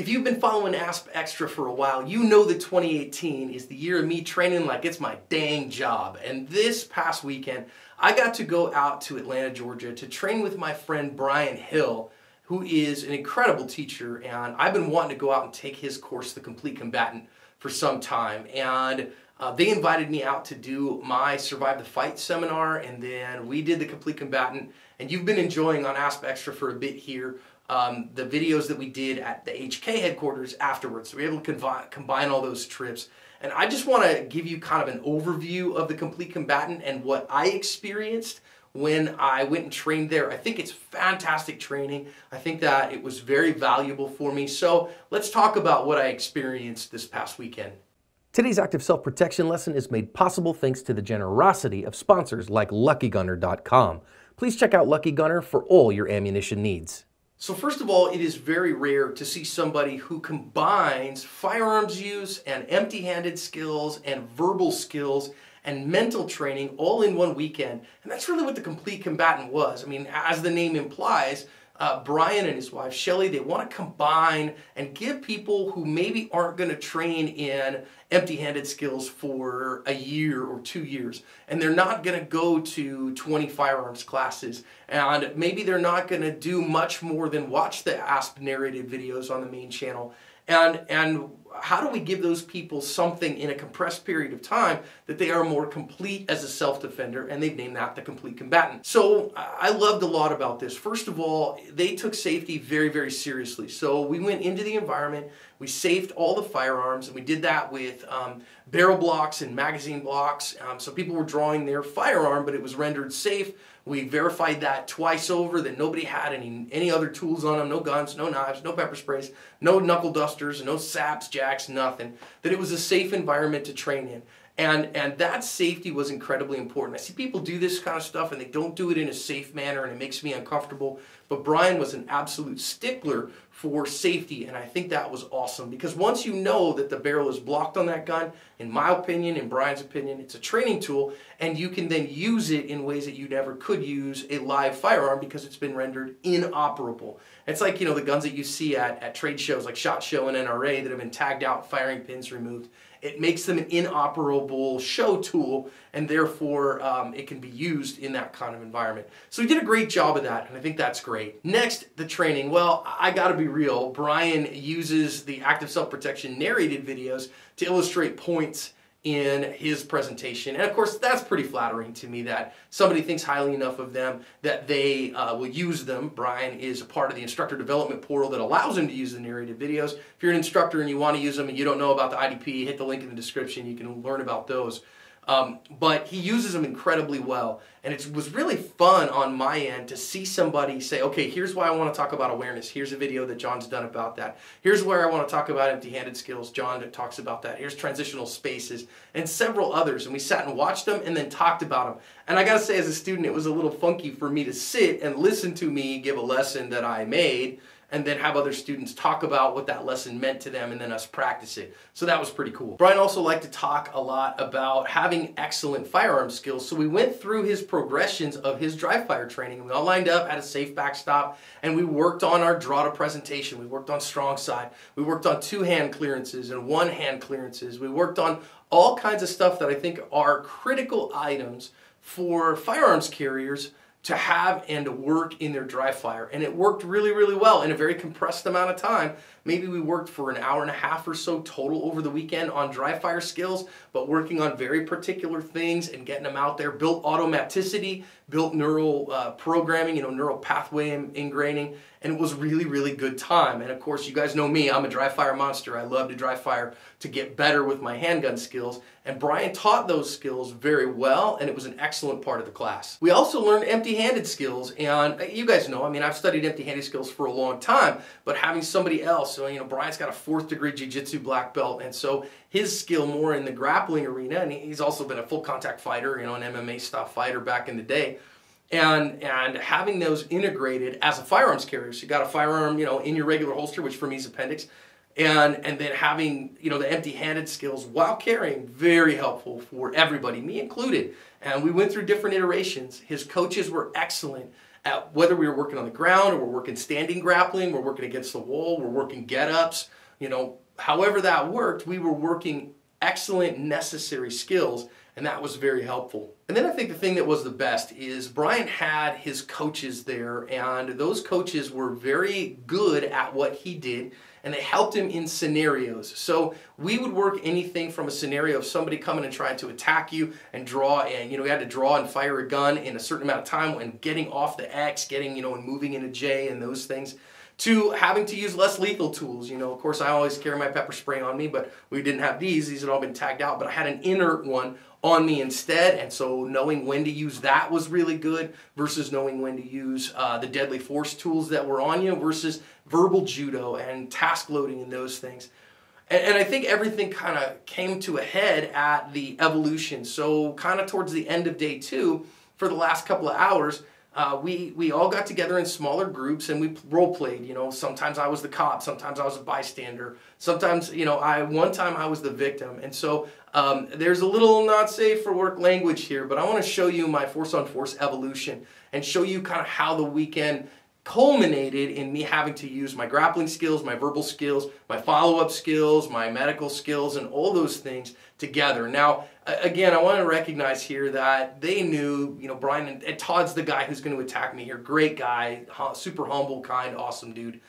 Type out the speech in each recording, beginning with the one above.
If you've been following Asp Extra for a while, you know that 2018 is the year of me training like it's my dang job. And this past weekend, I got to go out to Atlanta, Georgia to train with my friend Brian Hill, who is an incredible teacher. And I've been wanting to go out and take his course, The Complete Combatant, for some time. And they invited me out to do my Survive the Fight seminar, and then we did The Complete Combatant. And you've been enjoying on Asp Extra for a bit here the videos that we did at the HK headquarters afterwards. So we were able to combine all those trips. And I just want to give you kind of an overview of the Complete Combatant and what I experienced when I went and trained there. I think it's fantastic training. I think that it was very valuable for me. So let's talk about what I experienced this past weekend. Today's active self-protection lesson is made possible thanks to the generosity of sponsors like luckygunner.com. Please check out Lucky Gunner for all your ammunition needs. So first of all, it is very rare to see somebody who combines firearms use and empty-handed skills and verbal skills and mental training all in one weekend. And that's really what the Complete Combatant was. I mean, as the name implies, Brian and his wife Shelly, they want to combine and give people who maybe aren't going to train in empty-handed skills for a year or 2 years, and they're not going to go to 20 firearms classes, and maybe they're not going to do much more than watch the Asp narrated videos on the main channel. And how do we give those people something in a compressed period of time that they are more complete as a self-defender? And they've named that the Complete Combatant. So I loved a lot about this. First of all, they took safety very, very seriously. So we went into the environment, we safed all the firearms, and we did that with barrel blocks and magazine blocks. So people were drawing their firearm, but it was rendered safe. We verified that twice over, that nobody had any other tools on them, no guns, no knives, no pepper sprays, no knuckle dusters, no saps, jacks, nothing. That it was a safe environment to train in. And that safety was incredibly important. I see people do this kind of stuff and they don't do it in a safe manner, and it makes me uncomfortable. But Brian was an absolute stickler for safety, and I think that was awesome, because once you know that the barrel is blocked on that gun, in my opinion, in Brian's opinion, it's a training tool, and you can then use it in ways that you never could use a live firearm because it's been rendered inoperable. It's like, you know, the guns that you see at trade shows like SHOT Show and NRA that have been tagged out, firing pins removed. It makes them an inoperable show tool, and therefore it can be used in that kind of environment. So he did a great job of that, and I think that's great. Next, the training. Well, I gotta be real. Brian uses the active self-protection narrated videos to illustrate points in his presentation. And of course, that's pretty flattering to me that somebody thinks highly enough of them that they will use them. Brian is a part of the instructor development portal that allows him to use the narrated videos. If you're an instructor and you want to use them and you don't know about the IDP, hit the link in the description. You can learn about those. But he uses them incredibly well, and it was really fun on my end to see somebody say, okay, here's why I want to talk about awareness. Here's a video that John's done about that. Here's where I want to talk about empty-handed skills. John talks about that. Here's transitional spaces, and several others. And we sat and watched them and then talked about them. And I got to say, as a student, it was a little funky for me to sit and listen to me give a lesson that I made, and then have other students talk about what that lesson meant to them, and then us practice it. So that was pretty cool. Brian also liked to talk a lot about having excellent firearm skills, so we went through his progressions of his dry fire training. We all lined up at a safe backstop, and we worked on our draw to presentation. We worked on strong side. We worked on 2-hand clearances and 1-hand clearances. We worked on all kinds of stuff that I think are critical items for firearms carriers to have and to work in their dry fire. And it worked really, really well in a very compressed amount of time. Maybe we worked for an hour and a half or so total over the weekend on dry fire skills, but working on very particular things and getting them out there. Built automaticity, built neural programming, neural pathway ingraining, and it was really, really good time. And of course, you guys know me, I'm a dry fire monster. I love to dry fire to get better with my handgun skills. And Brian taught those skills very well, and it was an excellent part of the class. We also learned empty-handed skills, and you guys know, I mean, I've studied empty-handed skills for a long time, but having somebody else, so Brian's got a 4th degree jiu-jitsu black belt, and so his skill more in the grappling arena, and he's also been a full contact fighter, an MMA style fighter back in the day. And having those integrated as a firearms carrier, so you got a firearm, in your regular holster, which for me is appendix, and then having, the empty-handed skills while carrying, very helpful for everybody, me included. And we went through different iterations. His coaches were excellent Whether we were working on the ground or we're working standing grappling, we're working against the wall, we're working get-ups, you know, however that worked, we were working excellent necessary skills, and that was very helpful. And then I think the thing that was the best is Brian had his coaches there, and those coaches were very good at what he did, and they helped him in scenarios. So we would work anything from a scenario of somebody coming and trying to attack you and draw, and you know, you had to draw and fire a gun in a certain amount of time, and getting off the X, getting, you know, and moving into J and those things, to having to use less lethal tools. You know, of course I always carry my pepper spray on me, but we didn't have these had all been tagged out, but I had an inert one on me instead, and so knowing when to use that was really good versus knowing when to use the deadly force tools that were on you versus verbal judo and task loading and those things. And I think everything kind of came to a head at the evolution. So kind of towards the end of day 2, for the last couple of hours, we all got together in smaller groups and we role played. You know, sometimes I was the cop, sometimes I was a bystander, sometimes, you know, one time I was the victim. And so there's a little not safe for work language here, but I want to show you my force on force evolution and show you kind of how the weekend culminated in me having to use my grappling skills, my verbal skills, my follow-up skills, my medical skills, and all those things together. Now, again, I want to recognize here that they knew, you know, Brian and Todd's the guy who's going to attack me here. Great guy, super humble, kind, awesome dude.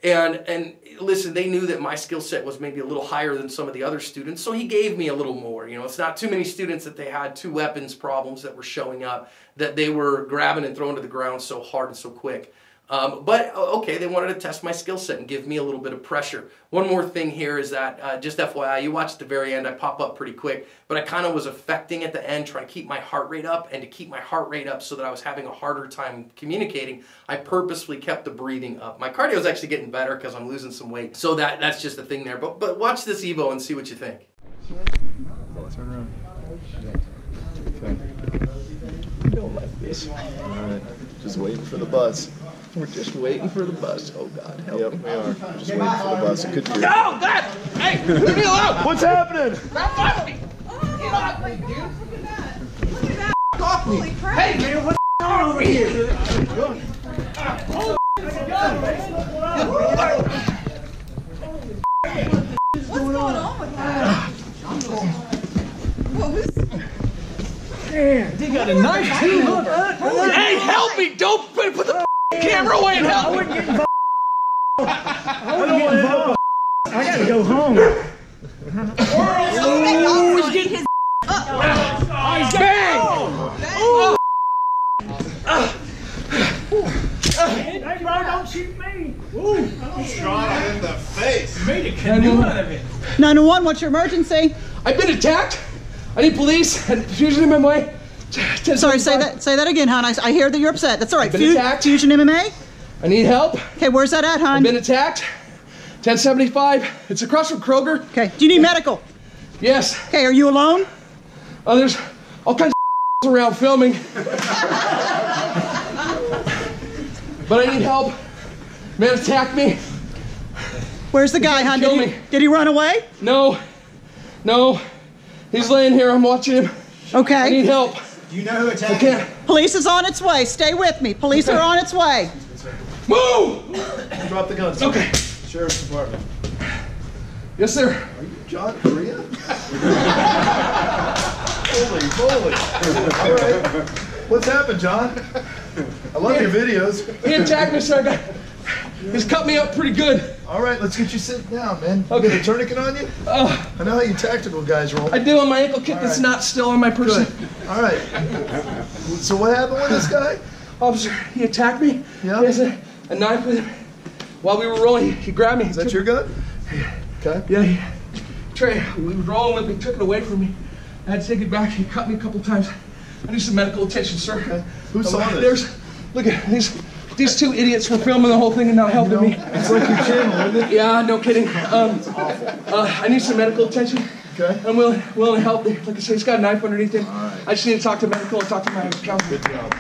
And listen, they knew that my skill set was maybe a little higher than some of the other students, so he gave me a little more. You know, it's not too many students that they had 2 weapons problems that were showing up, that they were grabbing and throwing to the ground so hard and so quick. But okay, they wanted to test my skill set and give me a little bit of pressure. One more thing here is that, just FYI, you watch at the very end, I pop up pretty quick, but I kind of was affecting at the end, trying to keep my heart rate up, and to keep my heart rate up so that I was having a harder time communicating, I purposefully kept the breathing up. My cardio is actually getting better because I'm losing some weight, so that's just the thing there. But watch this Evo and see what you think. Turn around. Okay. You don't like this. All right. Just waiting for the bus. We're just waiting for the bus. Oh, God, help me. Yep, we are. Just waiting for the bus. It could be. No, God! Hey, leave me alone! What's happening? Stop off me! Get off me, dude! Look at that! Look at that! Off me! Holy crap! Hey, man, what's going on over here? What's going on with that? Well, who's... Man, they got a knife too. Hey, help me! Don't put the camera away and help me! I wouldn't get involved. I gotta go home. Oh, he's getting his bang! Oh. Hey, bro, don't shoot me. Ooh. Shot him in the face. Made a canoe out of it. 911, what's your emergency? I've been attacked. I need police and fusion MMA. Sorry, say that again, hon. I hear that you're upset. That's all right. I've been attacked. Fusion MMA? I need help. Okay, where's that at, hon? I've been attacked. 1075. It's across from Kroger. Okay, do you need medical? Yes. Okay, are you alone? There's all kinds of around filming. But I need help. Man attacked me. Where's the guy, hon? Kill me. Did he run away? No. He's laying here. I'm watching him. Okay. I need help. Do you know who attacked I can't. Police is on its way. Stay with me. Police are on its way. Move! Drop the guns. Okay. Sheriff's Department. Yes, sir. Are you John Korea? Holy moly. All right. What's happened, John? I love your videos. He attacked me, sir. He's cut me up pretty good. All right, let's get you sitting down, man. Okay. You got a tourniquet on you? I know how you tactical guys roll. I do on my ankle kit that's not still on my person. Good. All right. So what happened with this guy? Officer, he attacked me. Yeah. He has a knife with him. While we were rolling, he grabbed me. Is that your gun? Okay. Yeah. We were rolling with me, took it away from me. I had to take it back. He cut me a couple times. I need some medical attention, sir. Okay. Who saw this? Look at these 2 idiots were filming the whole thing and not helping me. It's like your channel, isn't it? Yeah, no kidding. I need some medical attention. Okay. I'm willing to help. Like I said, he's got a knife underneath him. Right. I just need to talk to medical and talk to my counselor. Good job.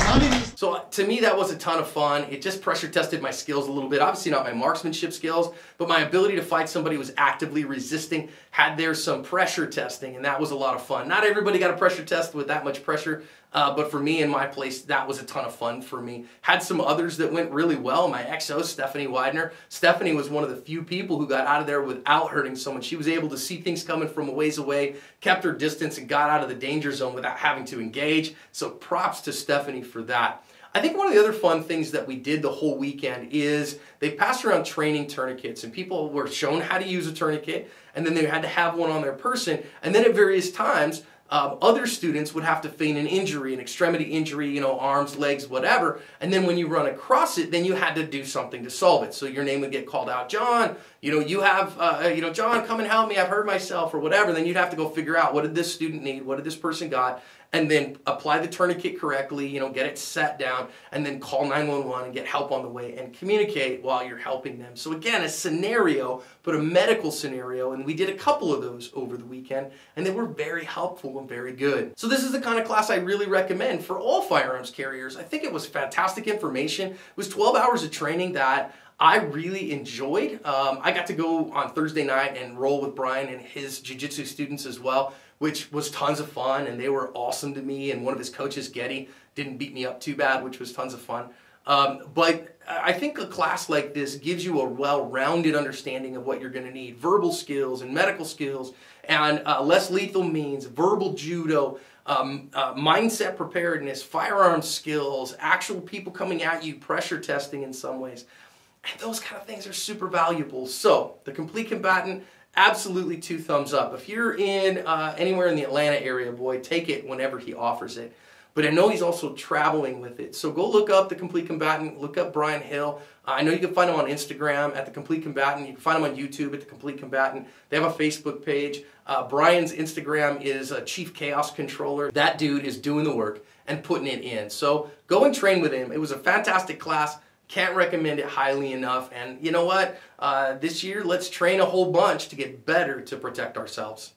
Not even So to me, that was a ton of fun. It just pressure tested my skills a little bit. Obviously not my marksmanship skills, but my ability to fight somebody who was actively resisting had there some pressure testing, and that was a lot of fun. Not everybody got a pressure test with that much pressure, but for me in my place, that was a ton of fun for me. Had some others that went really well. My XO, Stephanie Widener. Stephanie was one of the few people who got out of there without hurting someone. She was able to see things coming from a ways away, kept her distance, and got out of the danger zone without having to engage. So props to Stephanie for that. I think one of the other fun things that we did the whole weekend is they passed around training tourniquets, and people were shown how to use a tourniquet, and then they had to have one on their person, and then at various times other students would have to feign an injury, an extremity injury, you know, arms, legs, whatever, and then when you run across it, then you had to do something to solve it. So your name would get called out. John, you know, you have, John, come and help me, I've hurt myself, or whatever. Then you'd have to go figure out, what did this student need, what did this person got, and then apply the tourniquet correctly, you know, get it set down, and then call 911 and get help on the way and communicate while you're helping them. So again, a scenario, but a medical scenario, and we did a couple of those over the weekend, and they were very helpful and very good. So this is the kind of class I really recommend for all firearms carriers. I think it was fantastic information. It was 12 hours of training that I really enjoyed. I got to go on Thursday night and roll with Brian and his jiu-jitsu students as well, which was tons of fun, and they were awesome to me, and one of his coaches, Getty, didn't beat me up too bad, which was tons of fun. But I think a class like this gives you a well-rounded understanding of what you're going to need. Verbal skills and medical skills, and less lethal means, verbal judo, mindset preparedness, firearms skills, actual people coming at you, pressure testing in some ways. And those kind of things are super valuable. So, the Complete Combatant, absolutely 2 thumbs up. If you're in anywhere in the Atlanta area, boy, take it whenever he offers it. But I know he's also traveling with it. So go look up the Complete Combatant, look up Brian Hill. I know you can find him on Instagram at the Complete Combatant. You can find him on YouTube at the Complete Combatant. They have a Facebook page. Brian's Instagram is Chief Chaos Controller. That dude is doing the work and putting it in. So go and train with him. It was a fantastic class. Can't recommend it highly enough. And you know what? This year, let's train a whole bunch to get better to protect ourselves.